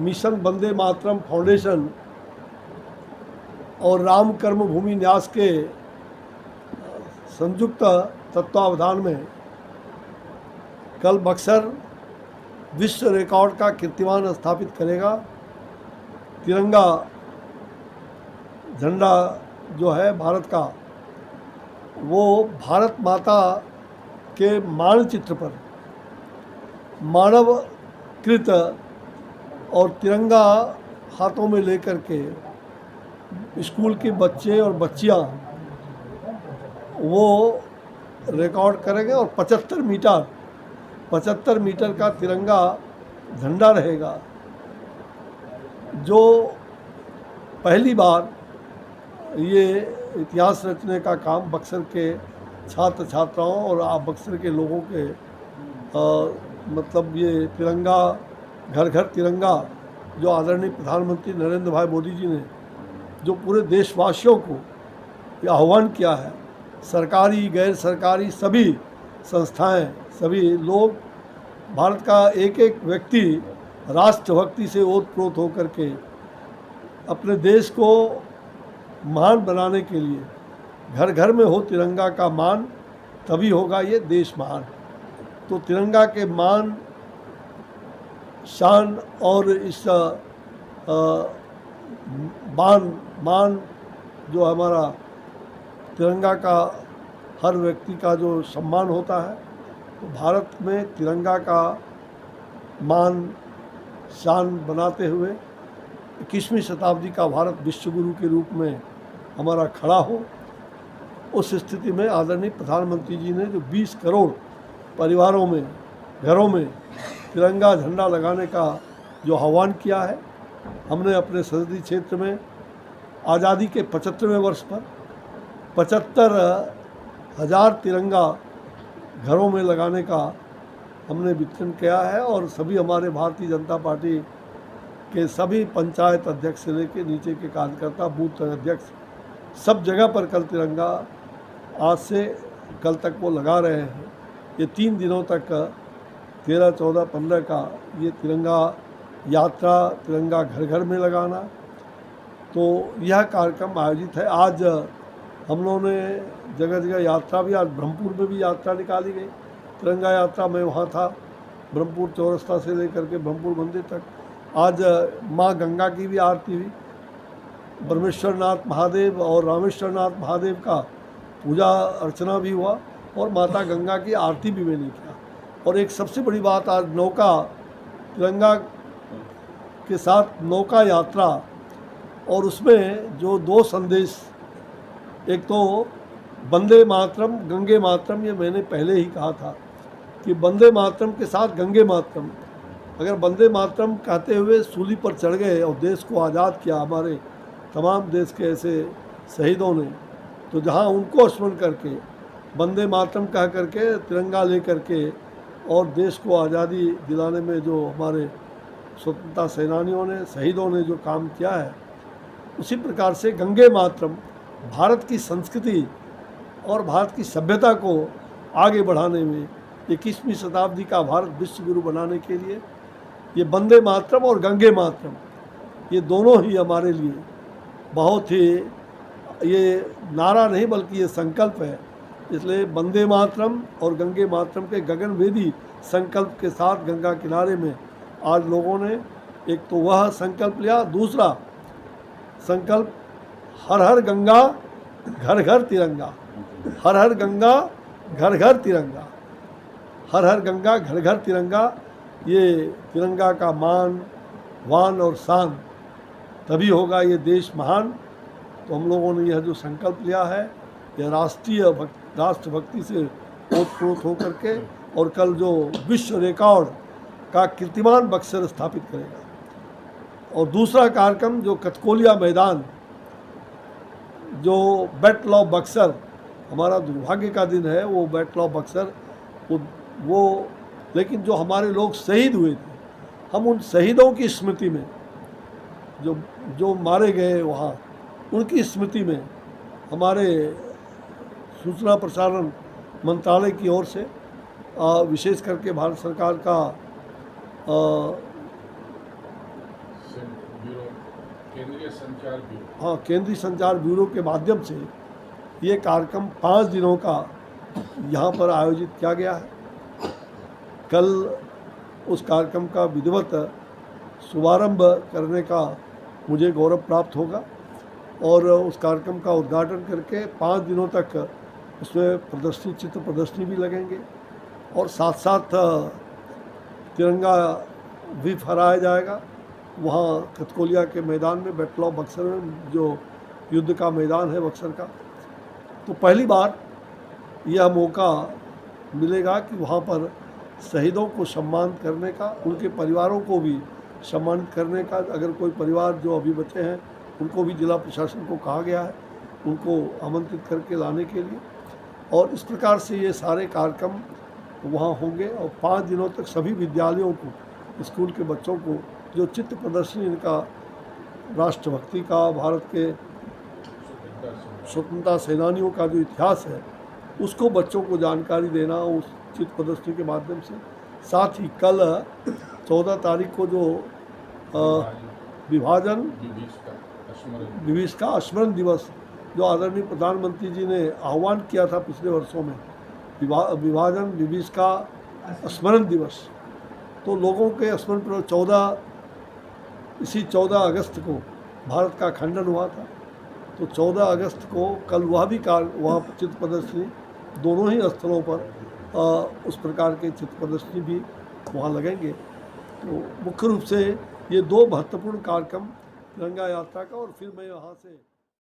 Mission Vande Mataram foundation और राम कर्म भूमि न्यास के संयुक्त तत्वावधान में कल बक्सर विश्व रिकॉर्ड का कीर्तिमान स्थापित करेगा। तिरंगा झंडा जो है भारत का, वो भारत माता के मानचित्र पर मानवकृत और तिरंगा हाथों में लेकर के स्कूल के बच्चे और बच्चियां वो रिकॉर्ड करेंगे और 75 मीटर का तिरंगा झंडा रहेगा, जो पहली बार ये इतिहास रचने का काम बक्सर के छात्र छात्राओं और आप बक्सर के लोगों के मतलब ये तिरंगा घर घर तिरंगा जो आदरणीय प्रधानमंत्री नरेंद्र भाई मोदी जी ने जो पूरे देशवासियों को ये आह्वान किया है, सरकारी गैर सरकारी सभी संस्थाएं, सभी लोग, भारत का एक एक व्यक्ति राष्ट्रभक्ति से ओतप्रोत होकर के अपने देश को महान बनाने के लिए घर घर में हो तिरंगा का मान, तभी होगा ये देश महान। तो तिरंगा के मान शान और इस मान जो हमारा तिरंगा का हर व्यक्ति का जो सम्मान होता है, तो भारत में तिरंगा का मान शान बनाते हुए 21वीं शताब्दी का भारत विश्वगुरु के रूप में हमारा खड़ा हो। उस स्थिति में आदरणीय प्रधानमंत्री जी ने जो 20 करोड़ परिवारों में, घरों में तिरंगा झंडा लगाने का जो आह्वान किया है, हमने अपने संसदीय क्षेत्र में आज़ादी के 75वें वर्ष पर 75,000 तिरंगा घरों में लगाने का हमने वितरण किया है और सभी हमारे भारतीय जनता पार्टी के सभी पंचायत अध्यक्ष से लेकर नीचे के कार्यकर्ता, बूथ अध्यक्ष, सब जगह पर कल तिरंगा आज से कल तक वो लगा रहे हैं। ये 3 दिनों तक 13, 14, 15 का ये तिरंगा यात्रा, तिरंगा घर घर में लगाना, तो यह कार्यक्रम आयोजित है। आज हम लोगों ने जगह जगह यात्रा भी, आज ब्रह्मपुर में भी यात्रा निकाली गई, तिरंगा यात्रा। मैं वहाँ था, ब्रह्मपुर चौरस्ता से लेकर के ब्रह्मपुर मंदिर तक। आज माँ गंगा की भी आरती हुई, ब्रह्मेश्वरनाथ महादेव और रामेश्वरनाथ महादेव का पूजा अर्चना भी हुआ और माता गंगा की आरती भी मैंने किया। और एक सबसे बड़ी बात, आज नौका, तिरंगा के साथ नौका यात्रा, और उसमें जो 2 संदेश, एक तो वंदे मातरम, गंगे मातरम, ये मैंने पहले ही कहा था कि वंदे मातरम के साथ गंगे मातरम। अगर वंदे मातरम कहते हुए सूली पर चढ़ गए और देश को आज़ाद किया हमारे तमाम देश के ऐसे शहीदों ने, तो जहाँ उनको स्मरण करके वंदे मातरम कह करके तिरंगा ले करके और देश को आज़ादी दिलाने में जो हमारे स्वतंत्रता सेनानियों ने, शहीदों ने जो काम किया है, उसी प्रकार से गंगे मातरम भारत की संस्कृति और भारत की सभ्यता को आगे बढ़ाने में 21वीं शताब्दी का भारत विश्वगुरु बनाने के लिए ये वंदे मातरम और गंगे मातरम, ये दोनों ही हमारे लिए बहुत ही, ये नारा नहीं बल्कि ये संकल्प है। इसलिए वंदे मातरम और गंगे मातरम के गगनभेदी संकल्प के साथ गंगा किनारे में आज लोगों ने एक तो वह संकल्प लिया, दूसरा संकल्प हर हर गंगा घर घर तिरंगा, हर हर गंगा घर घर तिरंगा, हर हर गंगा घर घर तिरंगा। ये तिरंगा का मान, वान और शान, तभी होगा ये देश महान। तो हम लोगों ने यह जो संकल्प लिया है, यह राष्ट्रभक्ति से ओतप्रोत होकर के, और कल जो विश्व रिकॉर्ड का कीर्तिमान बक्सर स्थापित करेगा। और दूसरा कार्यक्रम जो कथकोलिया मैदान, जो बैटल ऑफ बक्सर, हमारा दुर्भाग्य का दिन है वो बैटल ऑफ बक्सर, वो लेकिन जो हमारे लोग शहीद हुए थे, हम उन शहीदों की स्मृति में, जो मारे गए वहाँ, उनकी स्मृति में हमारे सूचना प्रसारण मंत्रालय की ओर से विशेष करके भारत सरकार का ब्यूरो, केंद्रीय संचार ब्यूरो। हाँ, केंद्रीय संचार ब्यूरो के माध्यम से ये कार्यक्रम 5 दिनों का यहाँ पर आयोजित किया गया है। कल उस कार्यक्रम का विधिवत शुभारंभ करने का मुझे गौरव प्राप्त होगा और उस कार्यक्रम का उद्घाटन करके 5 दिनों तक उसमें प्रदर्शनी, चित्र प्रदर्शनी भी लगेंगे और साथ साथ तिरंगा भी फहराया जाएगा। वहाँ कथकोलिया के मैदान में, बैटल ऑफ बक्सर में, जो युद्ध का मैदान है बक्सर का, तो पहली बार यह मौका मिलेगा कि वहाँ पर शहीदों को सम्मान करने का, उनके परिवारों को भी सम्मानित करने का। अगर कोई परिवार जो अभी बचे हैं उनको भी जिला प्रशासन को कहा गया है उनको आमंत्रित करके लाने के लिए, और इस प्रकार से ये सारे कार्यक्रम वहाँ होंगे। और 5 दिनों तक सभी विद्यालयों को, स्कूल के बच्चों को जो चित्र प्रदर्शनी इनका राष्ट्रभक्ति का, भारत के स्वतंत्रता सेनानियों का जो इतिहास है उसको बच्चों को जानकारी देना उस चित्र प्रदर्शनी के माध्यम से। साथ ही कल 14 तारीख को जो विभाजन दिवस का स्मरण दिवस जो आदरणीय प्रधानमंत्री जी ने आह्वान किया था पिछले वर्षों में, विभाजन दिवस का स्मरण दिवस, तो लोगों के स्मरण पर इसी 14 अगस्त को भारत का खंडन हुआ था, तो 14 अगस्त को कल वह भी वहाँ चित्र प्रदर्शनी दोनों ही स्थलों पर उस प्रकार के चित्र प्रदर्शनी भी वहाँ लगेंगे। तो मुख्य रूप से ये 2 महत्वपूर्ण कार्यक्रम तिरंगा यात्रा का, और फिर मैं यहाँ से